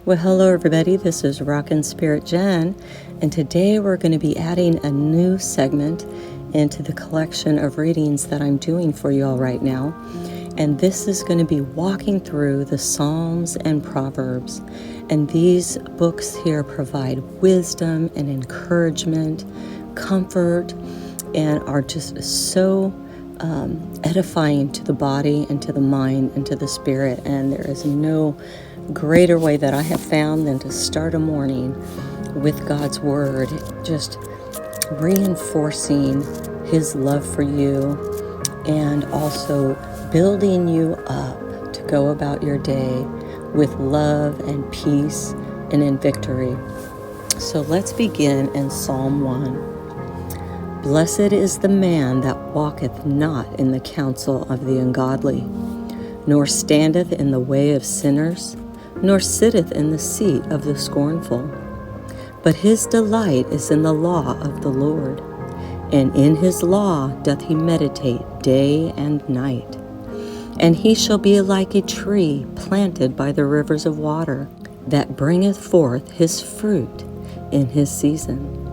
Well, hello everybody, this is Rockin' Spirit Jen, and today we're going to be adding a new segment into the collection of readings that I'm doing for you all right now. And this is going to be walking through the Psalms and Proverbs. And these books here provide wisdom and encouragement, comfort, and are just so edifying to the body and to the mind and to the spirit. And there is no greater way that I have found than to start a morning with God's Word, just reinforcing His love for you and also building you up to go about your day with love and peace and in victory. So let's begin in Psalm 1. Blessed is the man that walketh not in the counsel of the ungodly, nor standeth in the way of sinners, nor sitteth in the seat of the scornful. But his delight is in the law of the Lord, and in his law doth he meditate day and night. And he shall be like a tree planted by the rivers of water, that bringeth forth his fruit in his season.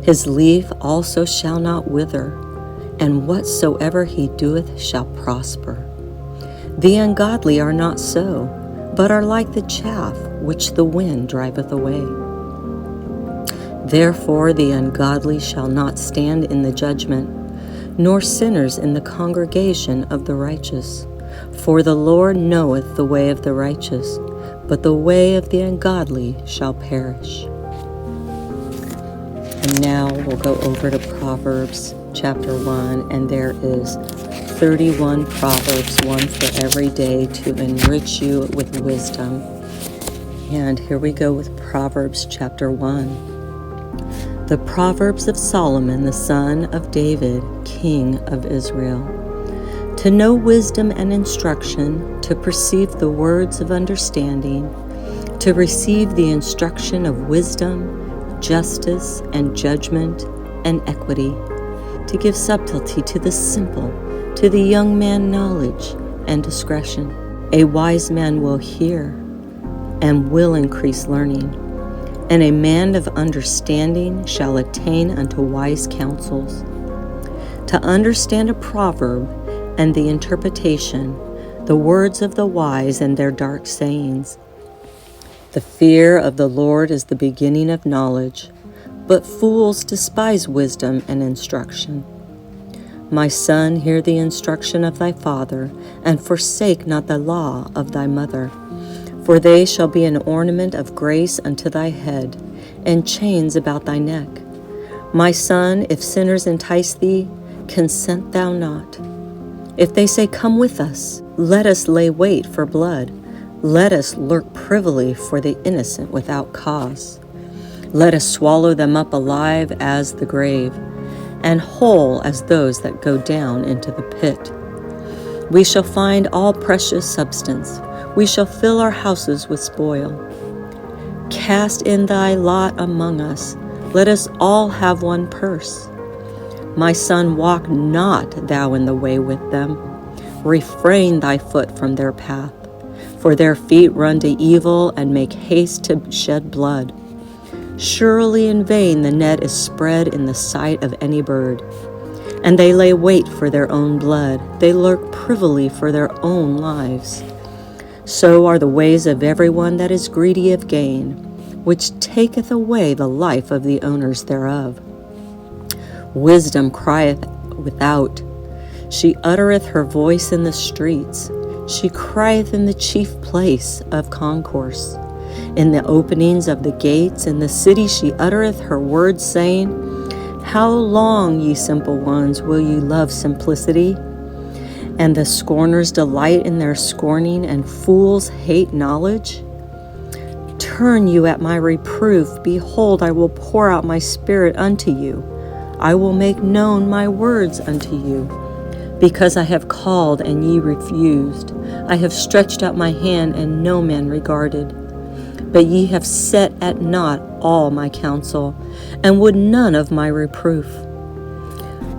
His leaf also shall not wither, and whatsoever he doeth shall prosper. The ungodly are not so, but are like the chaff which the wind driveth away. Therefore the ungodly shall not stand in the judgment, nor sinners in the congregation of the righteous. For the Lord knoweth the way of the righteous, but the way of the ungodly shall perish. And now we'll go over to Proverbs chapter 1, and there is 31 Proverbs, one for every day, to enrich you with wisdom. And here we go with Proverbs chapter 1. The Proverbs of Solomon, the son of David, king of Israel. To know wisdom and instruction, to perceive the words of understanding, to receive the instruction of wisdom, justice, and judgment, and equity, to give subtlety to the simple, to the young man knowledge and discretion. A wise man will hear and will increase learning, and a man of understanding shall attain unto wise counsels. To understand a proverb and the interpretation, the words of the wise and their dark sayings. The fear of the Lord is the beginning of knowledge, but fools despise wisdom and instruction. My son, hear the instruction of thy father, and forsake not the law of thy mother. For they shall be an ornament of grace unto thy head, and chains about thy neck. My son, if sinners entice thee, consent thou not. If they say, Come with us, let us lay wait for blood. Let us lurk privily for the innocent without cause. Let us swallow them up alive as the grave, and whole as those that go down into the pit. We shall find all precious substance. We shall fill our houses with spoil. Cast in thy lot among us. Let us all have one purse. My son, walk not thou in the way with them. Refrain thy foot from their path. For their feet run to evil and make haste to shed blood. Surely in vain the net is spread in the sight of any bird, and they lay wait for their own blood. They lurk privily for their own lives. So are the ways of everyone that is greedy of gain, which taketh away the life of the owners thereof. Wisdom crieth without. She uttereth her voice in the streets. She crieth in the chief place of concourse. In the openings of the gates, in the city she uttereth her words, saying, How long, ye simple ones, will ye love simplicity? And the scorners delight in their scorning, and fools hate knowledge? Turn you at my reproof. Behold, I will pour out my spirit unto you. I will make known my words unto you. Because I have called, and ye refused. I have stretched out my hand, and no man regarded. But ye have set at naught all my counsel, and would none of my reproof.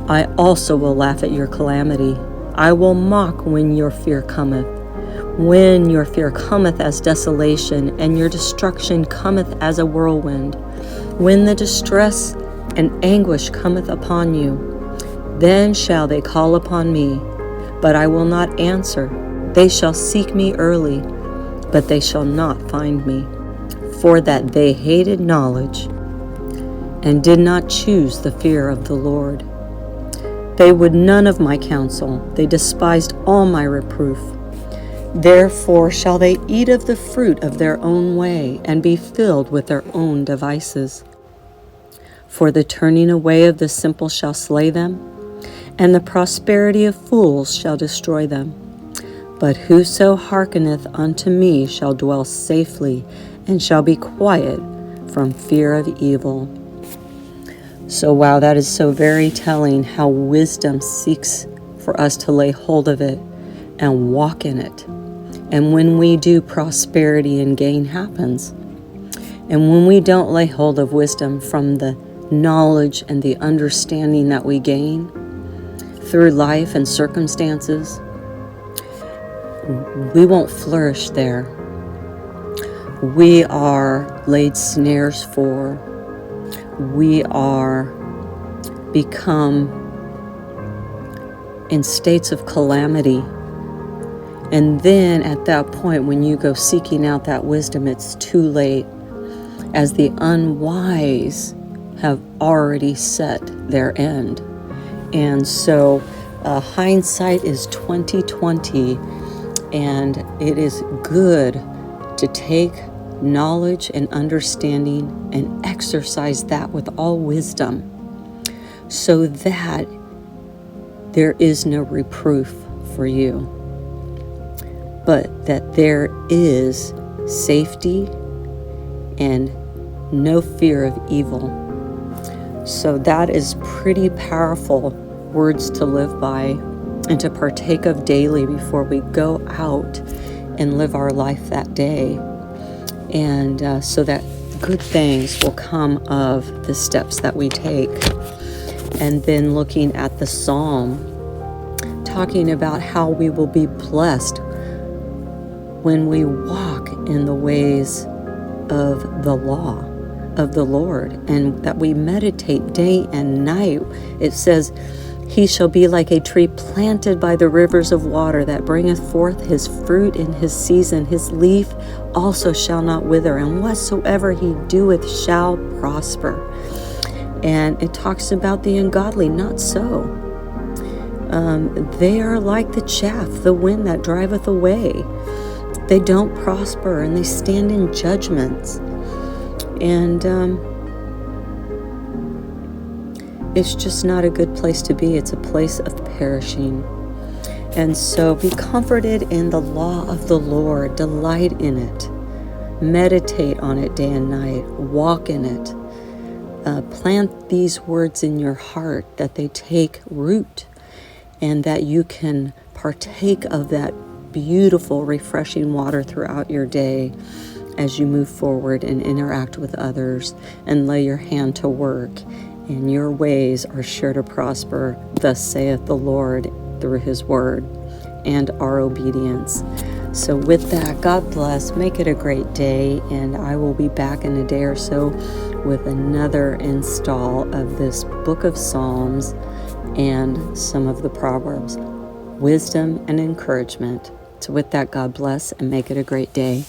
I also will laugh at your calamity. I will mock when your fear cometh. When your fear cometh as desolation, and your destruction cometh as a whirlwind, when the distress and anguish cometh upon you, then shall they call upon me, but I will not answer. They shall seek me early, but they shall not find me. For that they hated knowledge, and did not choose the fear of the Lord. They would none of my counsel, they despised all my reproof. Therefore shall they eat of the fruit of their own way, and be filled with their own devices. For the turning away of the simple shall slay them, and the prosperity of fools shall destroy them. But whoso hearkeneth unto me shall dwell safely, and shall be quiet from fear of evil. So wow, that is so very telling how wisdom seeks for us to lay hold of it and walk in it. And when we do, prosperity and gain happens. And when we don't lay hold of wisdom from the knowledge and the understanding that we gain through life and circumstances, we won't flourish there. We are laid snares for. We are become in states of calamity. And then at that point, when you go seeking out that wisdom, it's too late, as the unwise have already set their end. And so hindsight is 20/20, and it is good to take knowledge and understanding and exercise that with all wisdom, so that there is no reproof for you, but that there is safety and no fear of evil. So that is pretty powerful words to live by and to partake of daily before we go out and live our life that day. And so that good things will come of the steps that we take. And then looking at the Psalm, talking about how we will be blessed when we walk in the ways of the law of the Lord, and that we meditate day and night. It says, he shall be like a tree planted by the rivers of water, that bringeth forth his fruit in his season. His leaf also shall not wither, and whatsoever he doeth shall prosper. And it talks about the ungodly, not so. They are like the chaff, the wind that driveth away. They don't prosper, and they stand in judgments. And it's just not a good place to be. It's a place of perishing. And so be comforted in the law of the Lord. Delight in it. Meditate on it day and night. Walk in it. Plant these words in your heart, that they take root, and that you can partake of that beautiful, refreshing water throughout your day as you move forward and interact with others and lay your hand to work. And your ways are sure to prosper, thus saith the Lord, through his word and our obedience. So with that, God bless. Make it a great day, and I will be back in a day or so with another install of this book of Psalms and some of the Proverbs. Wisdom and encouragement. So with that, God bless, and make it a great day.